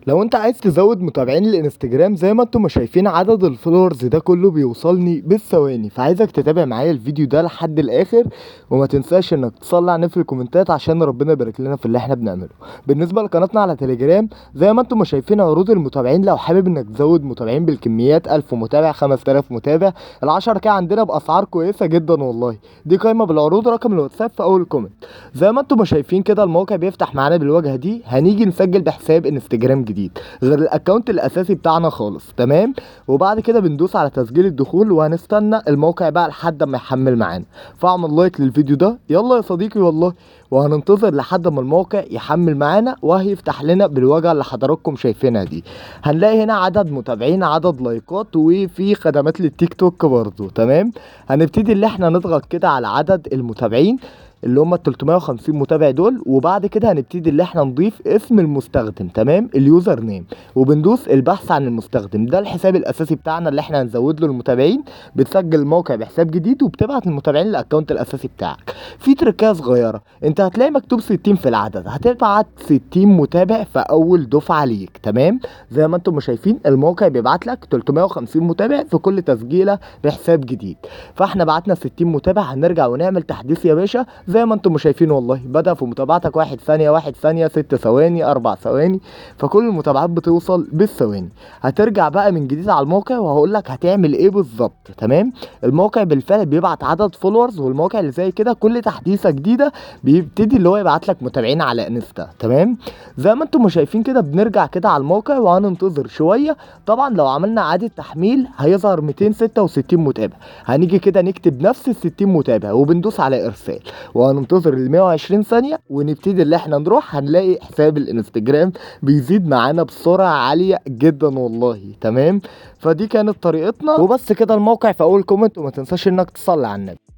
لو انت عايز تزود متابعين الانستجرام زي ما انتم ما شايفين عدد الفولورز ده كله بيوصلني بالثواني، فعايزك تتابع معايا الفيديو ده لحد الاخر وما تنساش انك تصلي على النبي في الكومنتات عشان ربنا يبارك لنا في اللي احنا بنعمله. بالنسبه لقناتنا على تليجرام زي ما انتم ما شايفين عروض المتابعين، لو حابب انك تزود متابعين بالكميات 1000 متابع 5000 متابع ال10 كده عندنا باسعار كويسه جدا والله. دي قايمه بالعروض، رقم الواتساب في اول كومنت. زي ما انتم ما شايفين كده الموقع بيفتح معانا بالواجهه دي، هنيجي نسجل بحساب انستجرام جديد غير الاكونت الاساسي بتاعنا خالص، تمام. وبعد كده بندوس على تسجيل الدخول وهنستنى الموقع بقى لحد ما يحمل معانا. فاعمل لايك للفيديو ده يلا يا صديقي والله، وهننتظر لحد ما الموقع يحمل معانا وهيفتح لنا بالواجهه اللي حضراتكم شايفينها دي. هنلاقي هنا عدد متابعين، عدد لايكات، وفي خدمات للتيك توك برضه، تمام. هنبتدي اللي احنا نضغط كده على عدد المتابعين اللي هم ال 350 متابع دول، وبعد كده هنبتدي اللي احنا نضيف اسم المستخدم، تمام، اليوزر نيم، وبندوس البحث عن المستخدم. ده الحساب الاساسي بتاعنا اللي احنا هنزود له المتابعين. بتسجل الموقع بحساب جديد وبتبعت المتابعين للاكونت الاساسي بتاعك. في تركية صغيره، انت هتلاقي مكتوب 60 في العدد، هتبعت 60 متابع في اول دفعه ليك، تمام. زي ما انتم شايفين الموقع بيبعت لك 350 متابع في كل تسجيله بحساب جديد. فاحنا بعتنا 60 متابع، هنرجع ونعمل تحديث يا باشا زي ما انتم شايفين والله. بدأ في متابعتك 1 ثانية 1 ثانية 6 ثواني 4 ثواني، فكل المتابعات بتوصل بالثواني. هترجع بقى من جديد على الموقع وهقول لك هتعمل ايه بالظبط، تمام. الموقع بالفعل بيبعت عدد فولورز، والموقع اللي زي كده كل تحديثة جديدة بيبتدي اللي هو يبعت لك متابعين على انستا، تمام. زي ما انتم شايفين كده بنرجع كده على الموقع وهننتظر شوية. طبعا لو عملنا اعادة تحميل هيظهر 266 متابع. هنيجي كده نكتب نفس ال 60 متابع وبندوس على ارسال، وهننتظر ال 120 ثانية ونبتدي اللي احنا نروح. هنلاقي حساب الانستجرام بيزيد معانا بسرعة عالية جدا والله، تمام. فدي كانت طريقتنا وبس كده. الموقع في اول كومنت، وما تنساش انك تصلي على النبي.